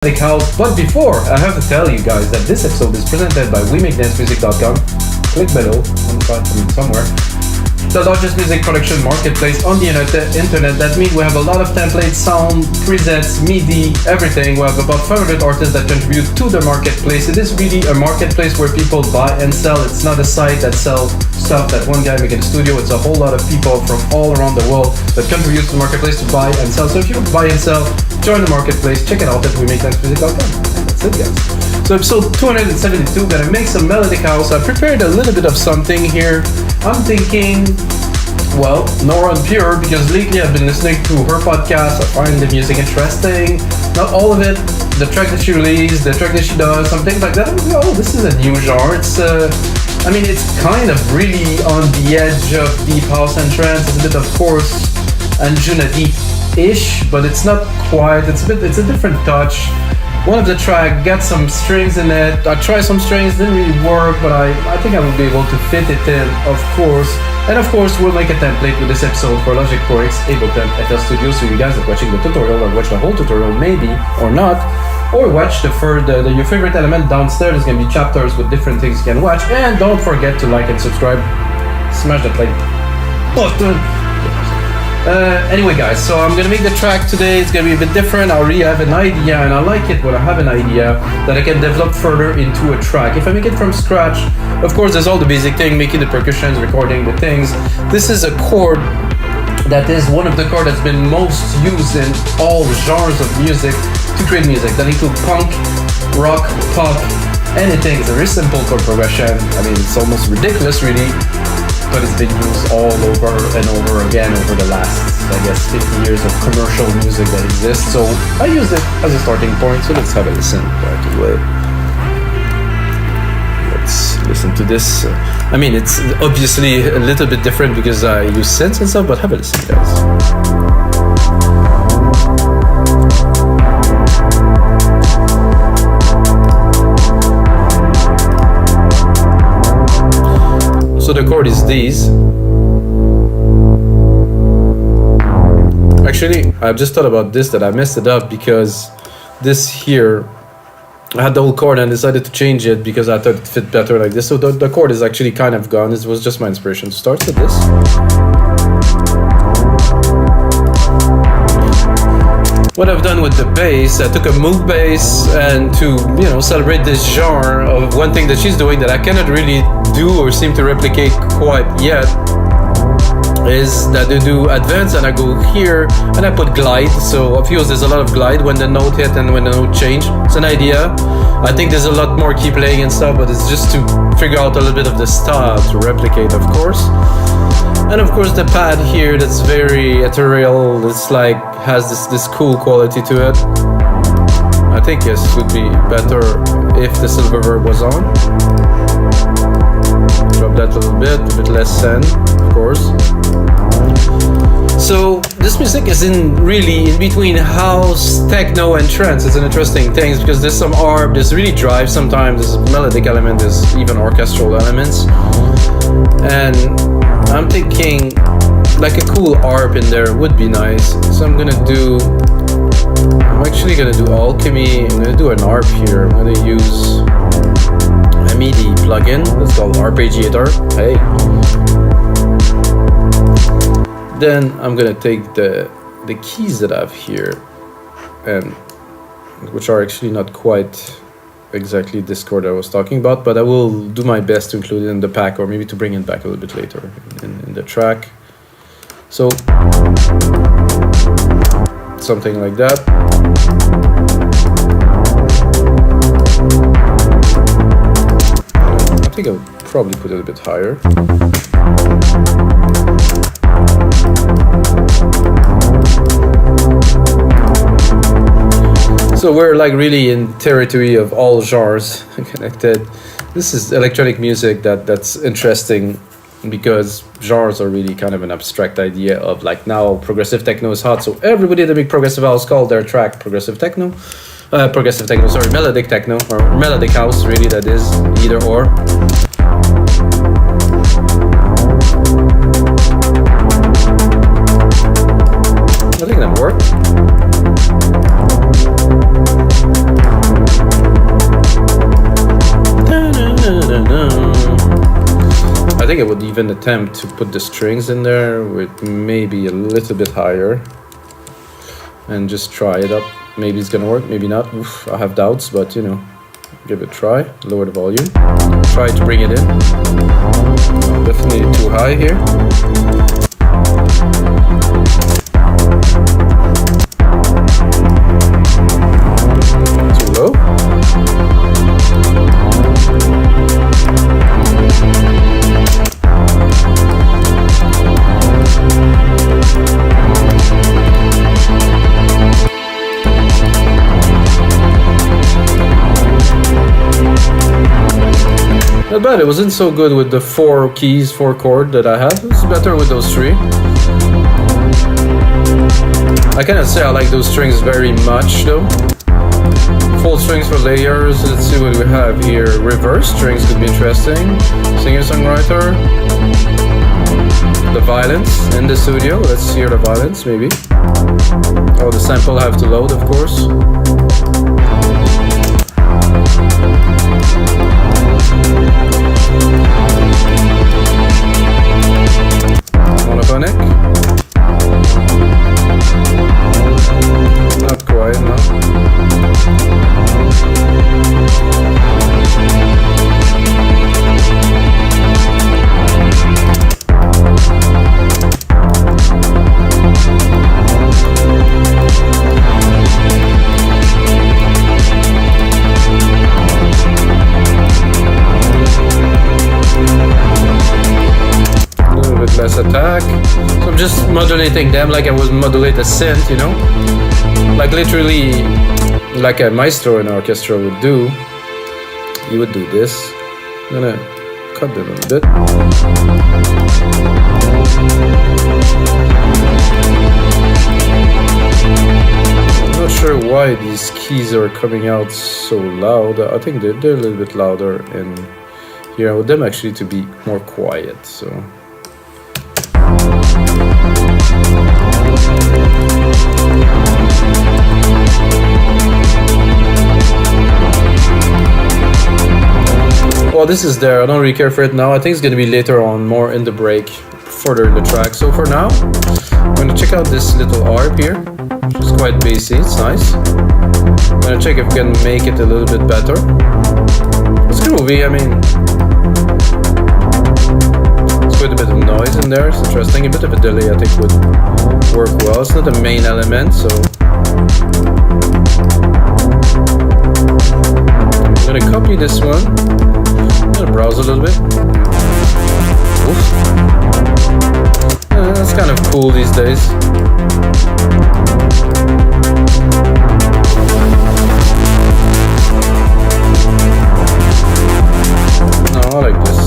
Melodic House. But before, I have to tell you guys that this episode is presented by WeMakeDanceMusic.com. Click below on the side somewhere. The largest music production marketplace on the internet. That means we have a lot of templates, sound, presets, MIDI, everything. We have about 500 artists that contribute to the marketplace. It is really a marketplace where people buy and sell. It's not a site that sells stuff that one guy makes in a studio. It's a whole lot of people from all around the world that contribute to the marketplace to buy and sell. So if you buy and sell, join the marketplace, check it out at WeMakeDanceMusic.com. That's it, guys. So episode 272, gonna make some Melodic House. I prepared a little bit of something here. I'm thinking, well, Nora and Pure, because lately I've been listening to her podcast. I find the music interesting. Not all of it, the track that she released, the track that she does, some things like that. I'm like, oh, this is a new genre. It's kind of really on the edge of deep house and trance. It's a bit, of course, Anjuna deep-ish, but it's not quite. It's a different touch. One of the track got some strings in it. I tried some strings, didn't really work, but I think I will be able to fit it in, of course. And of course, we'll make a template with this episode for Logic Pro X, Ableton, FL Studio, so you guys are watching the tutorial or watch the whole tutorial, maybe, or not. Or watch your favorite element downstairs. There's gonna be chapters with different things you can watch. And don't forget to like and subscribe. Smash that like button. Anyway guys, so I'm gonna make the track today. It's gonna be a bit different. I already have an idea and I like it when I have an idea that I can develop further into a track. If I make it from scratch, of course there's all the basic thing, making the percussions, recording the things. This is a chord that is one of the chords that's been most used in all genres of music to create music. That includes punk, rock, pop, anything. It's a very simple chord progression. I mean, it's almost ridiculous really, but it's been used all over and over again over the last, I guess, 50 years of commercial music that exists. So I use it as a starting point. So let's have a listen right away. Let's listen to this. I mean, it's obviously a little bit different because I use synths and stuff, but have a listen, guys. So the chord is these. Actually, I've just thought about this, that I messed it up because this here, I had the whole chord and decided to change it because I thought it fit better like this. So the chord is actually kind of gone. It was just my inspiration. Starts with this. What I've done with the bass, I took a Moog bass, and to celebrate this genre of one thing that she's doing that I cannot really do or seem to replicate quite yet is that they do advance and I go here and I put glide. So of course there's a lot of glide when the note hit and when the note change. It's an idea. I think there's a lot more key playing and stuff, but it's just to figure out a little bit of the style to replicate, of course. And of course the pad here, that's very ethereal. It's like has this cool quality to it. I think yes, it would be better if the silver verb was on. Drop that a little bit, a bit less send, of course. So this music is really in between house, techno, and trance. It's an interesting thing because there's some arp, there's really drive sometimes, there's melodic element, there's even orchestral elements. And I'm thinking like a cool arp in there would be nice. So I'm actually gonna do alchemy. I'm gonna do an arp here. I'm gonna use a MIDI plugin that's called arpeggiator. Hey. Then I'm gonna take the keys that I have here, and which are actually not quite exactly this chord I was talking about, but I will do my best to include it in the pack or maybe to bring it back a little bit later in the track. So something like that. I think I'll probably put it a bit higher. So we're like really in territory of all genres connected. This is electronic music that's interesting because genres are really kind of an abstract idea of like now progressive techno is hot. So everybody that make progressive house call their track progressive techno. Melodic techno or melodic house, really that is, either or. I think that worked. even attempt to put the strings in there with maybe a little bit higher and just try it up. Maybe it's gonna work, maybe not. Oof, I have doubts, but you know, give it a try. Lower the volume, try to bring it in. Definitely too high here. Too low. Not bad, it wasn't so good with the 4 keys, 4 chord that I had. It was better with those 3. I cannot say I like those strings very much though. Full strings for layers, let's see what we have here. Reverse strings could be interesting. Singer-songwriter. The violins in the studio, let's hear the violins maybe. Oh, the sample I have to load, of course. Monophonic. Not quite, no. Less attack. So I'm just modulating them like I would modulate a synth, you know? Like literally like a maestro in an orchestra would do. You would do this. I'm gonna cut them a bit. I'm not sure why these keys are coming out so loud. I think they're a little bit louder in here. I want them actually to be more quiet, so well, this is there. I don't really care for it now. I think it's going to be later on, more in the break, further in the track. So for now, I'm going to check out this little arp here, which is quite bassy. It's nice. I'm going to check if we can make it a little bit better. It's groovy. I mean, it's quite a bit of noise in there. It's interesting. A bit of a delay, I think, would work well. It's not the main element, so I'm going to copy this one. I'm gonna browse a little bit. Oof. Yeah, that's kind of cool these days. No, I like this.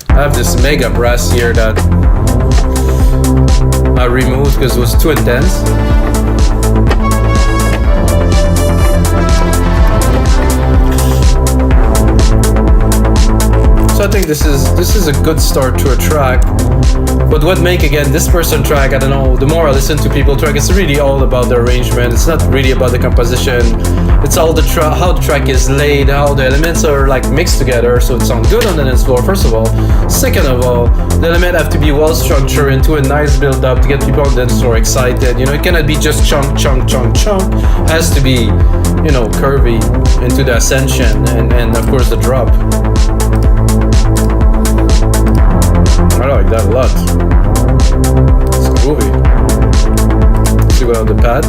I have this mega brass here that I removed because it was too intense. So I think this is a good start to a track. But what make again this person track, I don't know, the more I listen to people track, it's really all about the arrangement. It's not really about the composition. It's all how the track is laid, how the elements are like mixed together so it sounds good on the dance floor, first of all. Second of all, the elements have to be well structured into a nice build up to get people on the dance floor excited. You know, it cannot be just chunk, chunk, chunk, chunk. It has to be, you know, curvy into the ascension and of course the drop. I like that a lot. It's groovy. Let's see what on the pad.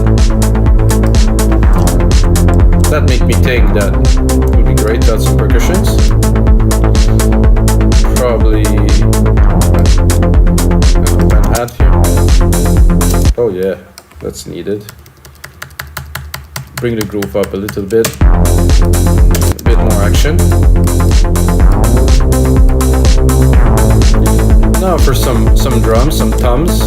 That make me think that it would be great to add some percussions. Probably add here. Oh yeah, that's needed. Bring the groove up a little bit. A bit more action. Now for some drums, some toms.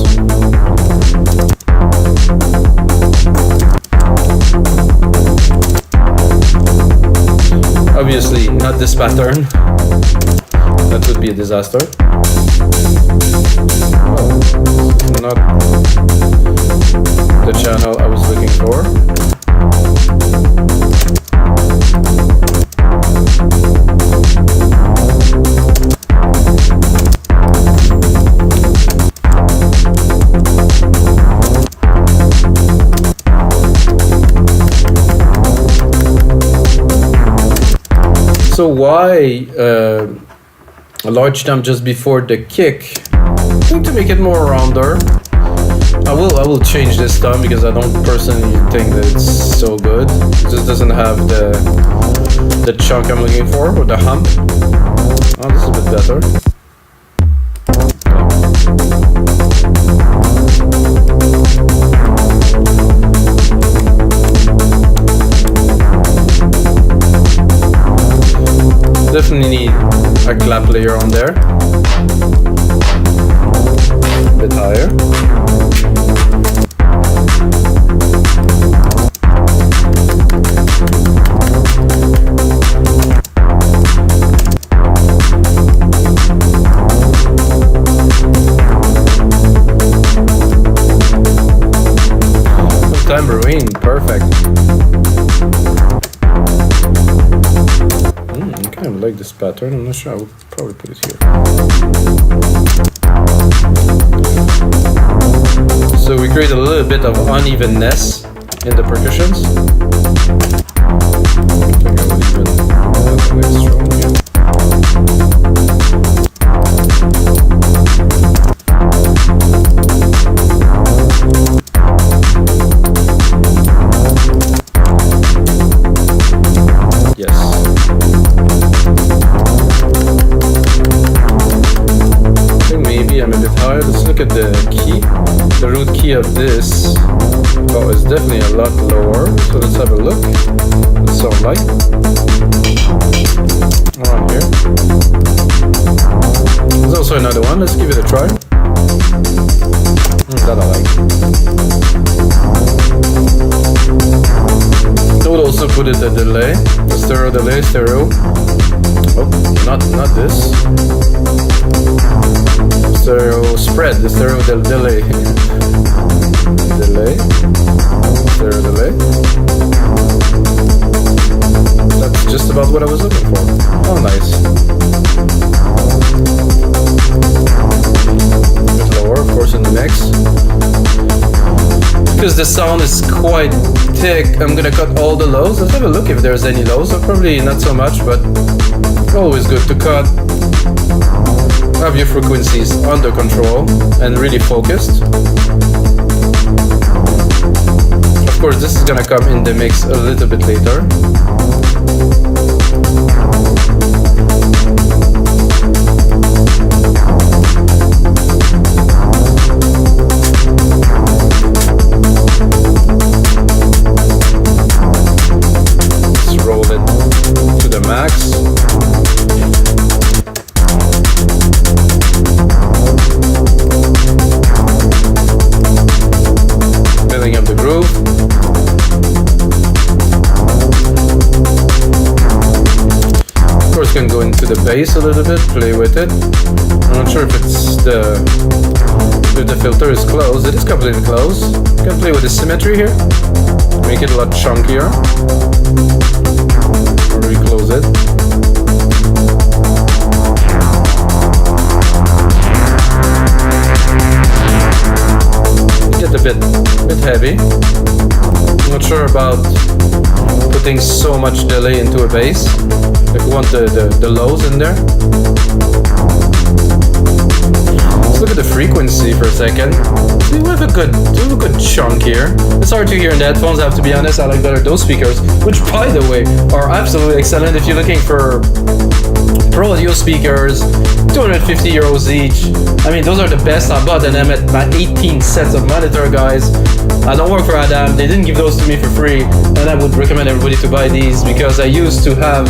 Obviously not this pattern. That would be a disaster. Oh, the channel I was looking for. So why a large thumb just before the kick? I think to make it more rounder. I will change this thumb because I don't personally think that it's so good. It just doesn't have the chunk I'm looking for, or the hump. Oh, this is a bit better. Definitely need a clap layer on there. A bit higher. Tambourine, perfect. I kind of like this pattern. I'm not sure. I would probably put it here. So we create a little bit of unevenness in the percussions. I think I would even add an extra one here. Let's look at the key. The root key of this is definitely a lot lower. So let's have a look. What's the sound like? Around here. There's also another one. Let's give it a try. That I like. I would also put it a delay. A stereo delay, stereo. Oh, not this. Stereo spread, the stereo delay. Delay. Stereo delay. That's just about what I was looking for. Oh, nice. A bit lower, of course, in the mix. Because the sound is quite thick, I'm gonna cut all the lows. Let's have a look if there's any lows. Probably not so much, but always good to cut. Have your frequencies under control and really focused. Of course, this is gonna come in the mix a little bit later. Let's roll it to the max. Up the groove. Of course, can go into the bass a little bit, play with it. I'm not sure if it's if the filter is closed. It is completely closed. You can play with the symmetry here, make it a lot chunkier, or reclose it. Get a bit heavy. I'm not sure about putting so much delay into a bass. If you want the lows in there. Let's look at the frequency for a second. See, we have a good chunk here. It's hard to hear in the headphones, I have to be honest. I like better those speakers, which by the way are absolutely excellent if you're looking for pro audio speakers, 250 euros each. I mean, those are the best. I bought them at my 18 sets of monitor, guys. I don't work for Adam. They didn't give those to me for free, and I would recommend everybody to buy these because I used to have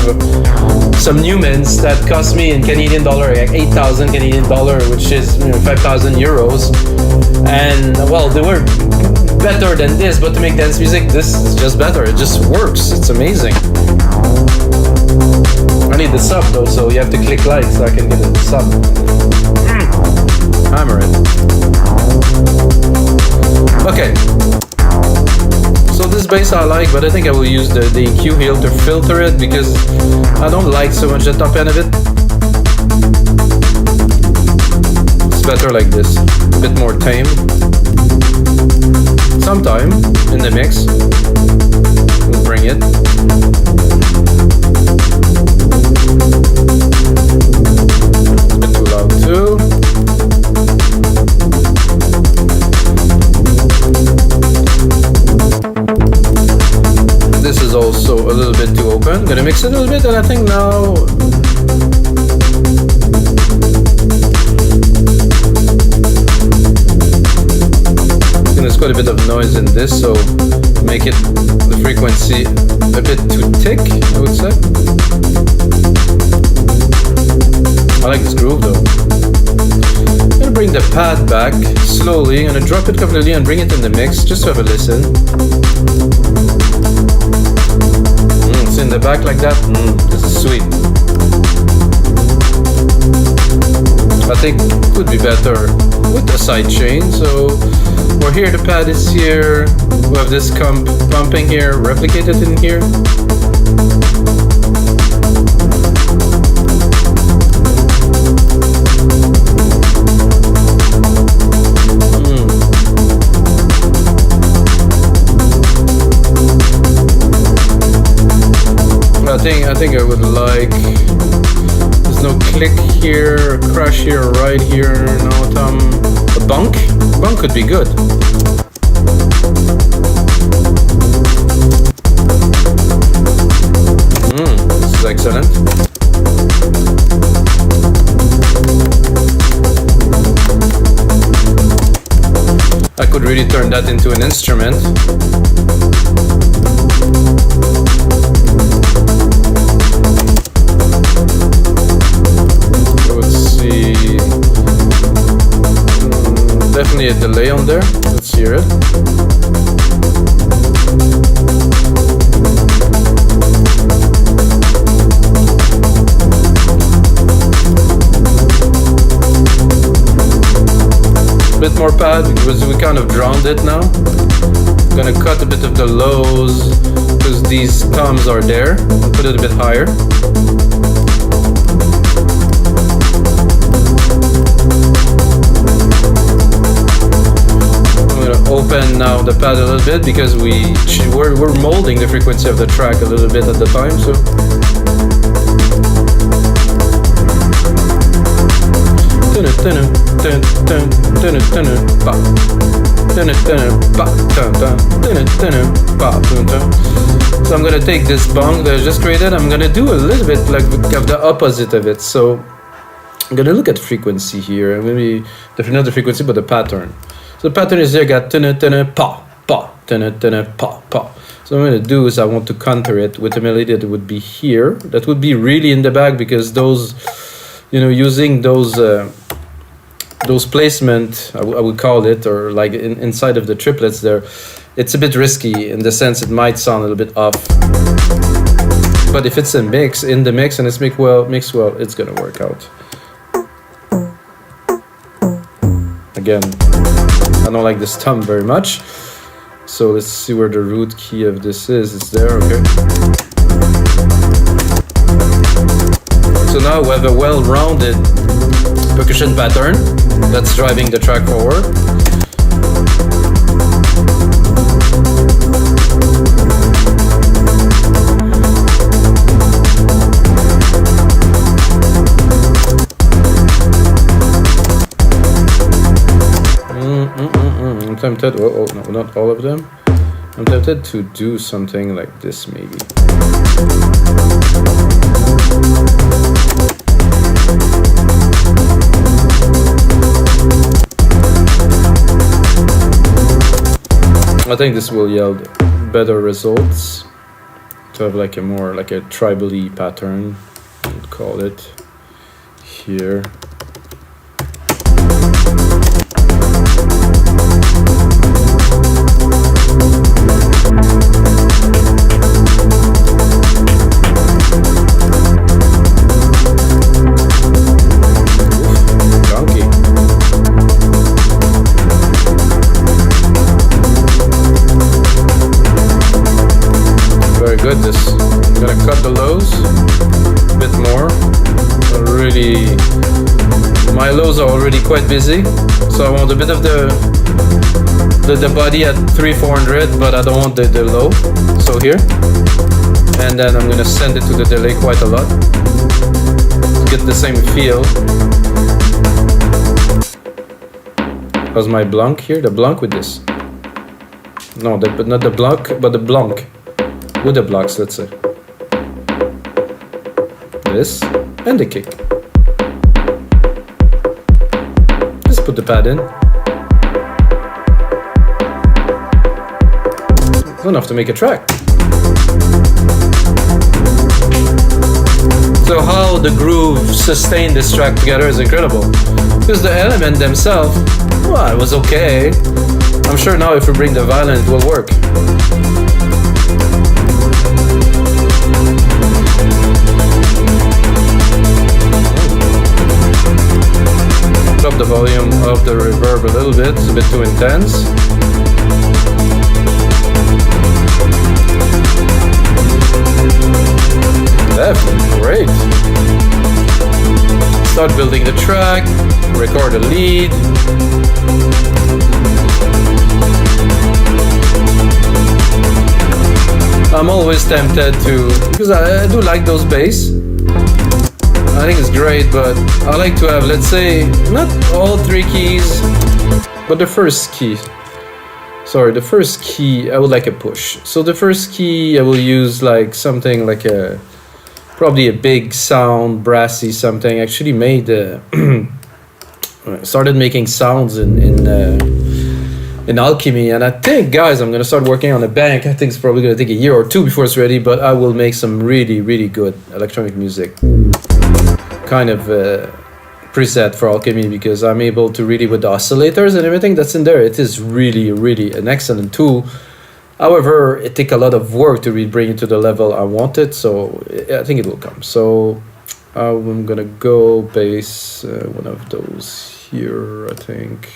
some Newmans that cost me in Canadian dollar like 8,000 Canadian dollar, which is 5,000 euros. And well, they were better than this, but to make dance music, this is just better. It just works. It's amazing. I need the sub though, so you have to click like so I can get a sub. Hammer it. Okay. bass I like, but I think I will use the EQ here to filter it because I don't like so much the top end of it. It's better like this, a bit more tame. Sometime in the mix, we'll bring it. It's a bit too loud too. This is also a little bit too open. Gonna mix it a little bit, and I think now there's quite a bit of noise in this, so make it the frequency a bit too thick, I would say. I like this groove though. I'm gonna bring the pad back slowly. I'm gonna drop it completely and bring it in the mix just to have a listen. It's in the back like that. This is sweet. I think it would be better with a side chain. So we're here, the pad is here. We have this pumping here, replicated in here. I think I would like, there's no click here, crash here, right here, no a bunk could be good. This is excellent. I could really turn that into an instrument. Definitely a delay on there. Let's hear it. A bit more pad because we kind of drowned it now. I'm gonna cut a bit of the lows because these toms are there. I'll put it a bit higher. Open now the pad a little bit because we're molding the frequency of the track a little bit at the time, so so I'm gonna take this bong that I just created. I'm gonna do a little bit like of the opposite of it. So I'm gonna look at frequency here, maybe not the frequency but the pattern. So the pattern is here, I got pa, pa, pa, pa. So what I'm going to do is I want to counter it with a melody that would be here. That would be really in the back because those, using those placement, I would call it, or like inside of the triplets there, it's a bit risky in the sense it might sound a little bit off. But if it's in the mix and it's mixed well, it's going to work out. Again, I don't like this thumb very much, so let's see where the root key of this is. It's there, okay. So now we have a well-rounded percussion pattern that's driving the track forward. I'm tempted, no, not all of them. I'm tempted to do something like this maybe. I think this will yield better results. To have like a more like a tribal-y pattern, I would call it here. My lows are already quite busy, so I want a bit of the body at 3/400, but I don't want the low. So here, and then I'm gonna send it to the delay quite a lot to get the same feel. How's my blanc here? The blanc with this. No, but not the blanc, but the blanc with the blocks. Let's say this and the kick. Just put the pad in. It's enough to make a track. So how the groove sustained this track together is incredible. Because the element themselves, well, it was okay. I'm sure now if we bring the violin it will work. Drop the volume of the reverb a little bit, it's a bit too intense. Definitely great. Start building the track, record a lead. I'm always tempted to, because I do like those bass. I think it's great, but I like to have, let's say, not all three keys, but the first key. Sorry, the first key, I would like a push. So the first key, I will use like something like a, probably a big sound, brassy something. I actually made, started making sounds in Alchemy, and I think, guys, I'm gonna start working on a bank. I think it's probably gonna take a year or two before it's ready, but I will make some really, really good electronic music kind of preset for Alchemy, because I'm able to really, with the oscillators and everything that's in there, it is really, really an excellent tool. However, it takes a lot of work to really bring it to the level I want it, so I think it will come. So I'm gonna go bass one of those here, I think.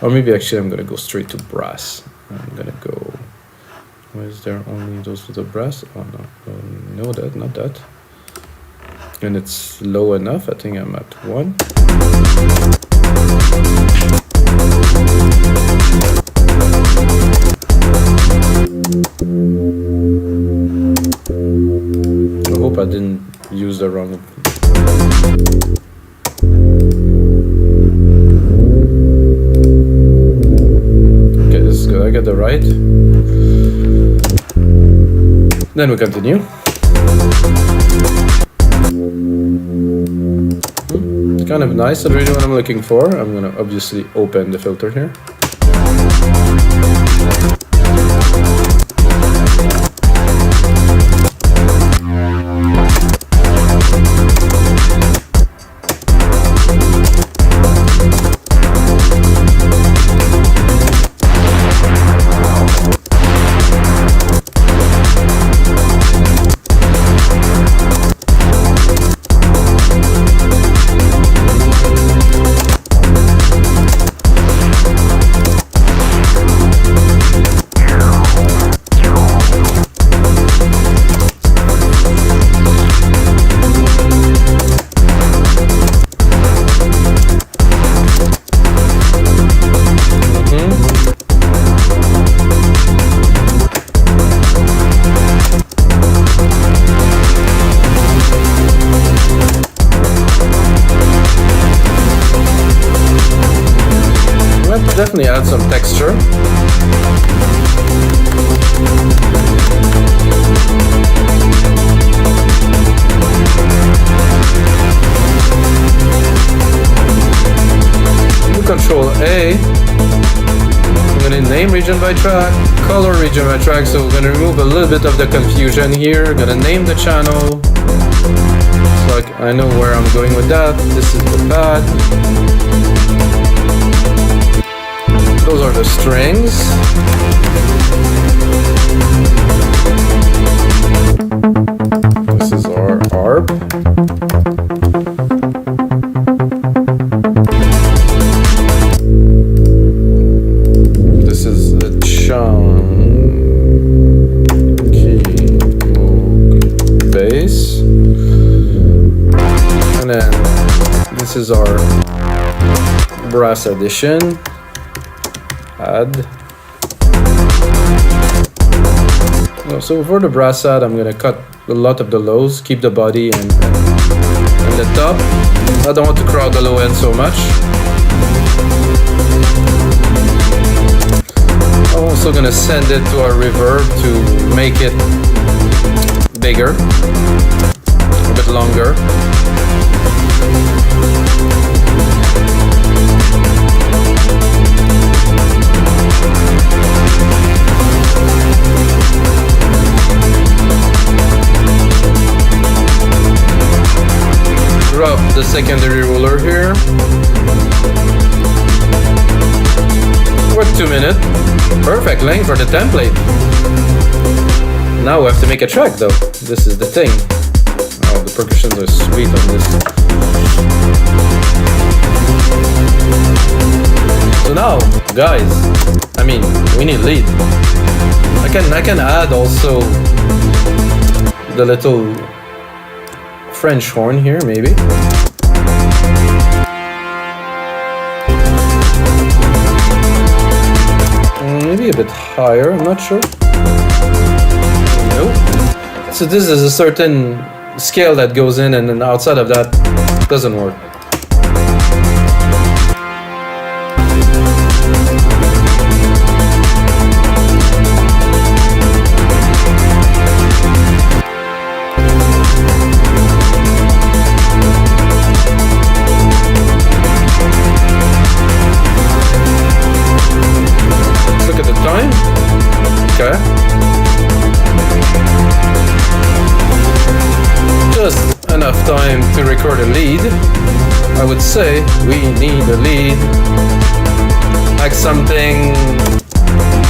Or maybe actually I'm gonna go straight to brass. I'm gonna go, why is there only those with the brass? Oh no, oh, no, that, not that. And it's low enough, I think I'm at 1. I hope I didn't use the wrong. Okay, this is good, I got the right. Then we continue. It's kind of nice, already what I'm looking for. I'm gonna obviously open the filter here. Definitely add some texture. Control A. I'm going to name region by track, color region by track, so we're going to remove a little bit of the confusion here. I'm going to name the channel, so I know where I'm going with that. This is the pad. Those are the strings. This is our arp. This is the chunky bass. And then This is our brass addition. Add. So for the brass add, I'm gonna cut a lot of the lows, keep the body and the top. I don't want to crowd the low end so much. I'm also gonna send it to our reverb to make it bigger, a bit longer. Drop the secondary ruler here. We're 2 minutes. Perfect length for the template. Now we have to make a track though. This is the thing. Oh, the percussions are sweet on this. So now, guys, I mean, we need lead. I can add also the little French horn here, maybe. Maybe a bit higher, I'm not sure. Nope. So this is a certain scale that goes in, and then outside of that, it doesn't work. Just enough time to record a lead. I would say we need a lead, like something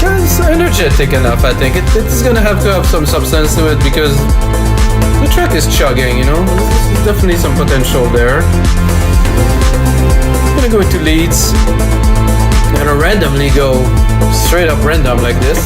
just energetic enough. I think it's gonna have to have some substance to it because the track is chugging, you know. There's definitely some potential there. I'm gonna go into leads. I'm gonna randomly go straight up random like this.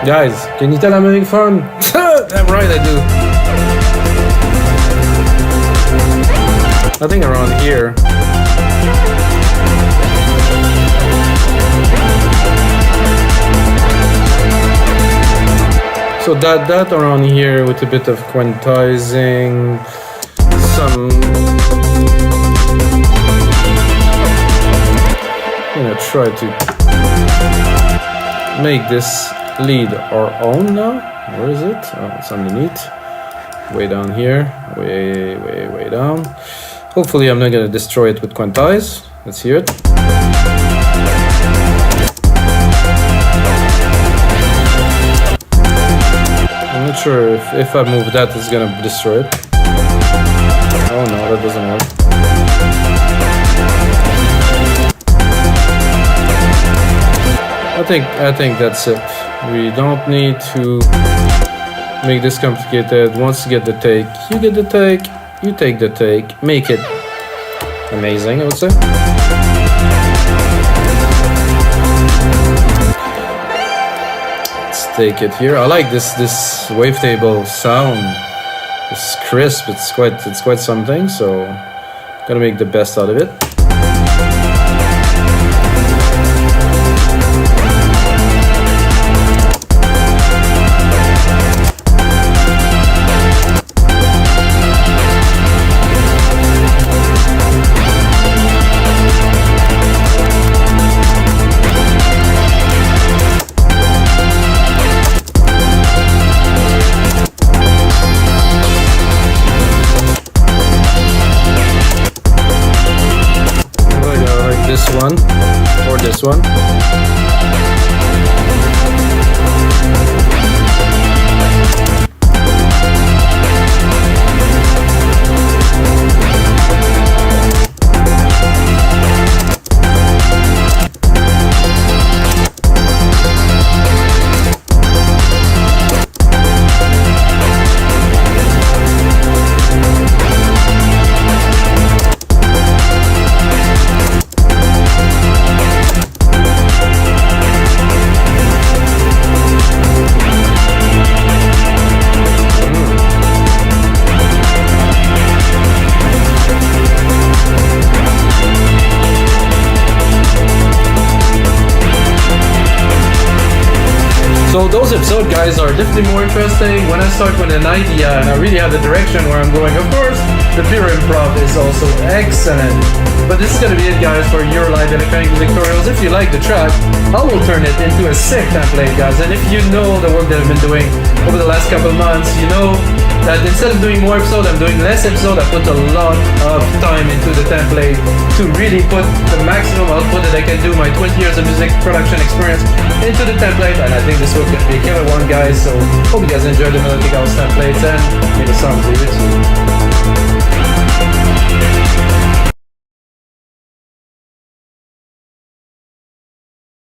Guys, can you tell I'm having fun? Damn right I do. I think around here. So that around here with a bit of quantizing, some. I'm gonna try to make this lead our own now. Where is it? Oh, it's underneath. Way down here. Way down. Hopefully I'm not gonna destroy it with quantize. Let's hear it. I'm not sure if I move that, it's gonna destroy it. Oh no, that doesn't work. I think that's it. We don't need to make this complicated. Once you get the take, you get the take, you take the take, make it amazing, I would say. Let's take it here. I like this wavetable sound. It's crisp, it's quite something, so gotta make the best out of it. One or this one. So those episodes, guys, are definitely more interesting when I start with an idea and I really have the direction where I'm going. Of course, the pure improv is also excellent. But this is going to be it, guys, for your live electronic music tutorials. If you like the track, I will turn it into a sick template, guys. And if you know the work that I've been doing over the last couple of months, you know that instead of doing more episodes, I'm doing less episodes. I put a lot of time into the template to really put the maximum output that I can do, my 20 years of music production experience, into the template. And I think this was going to be a killer one, guys. So hope you guys enjoyed the Melodic House templates, and may the sounds be with you.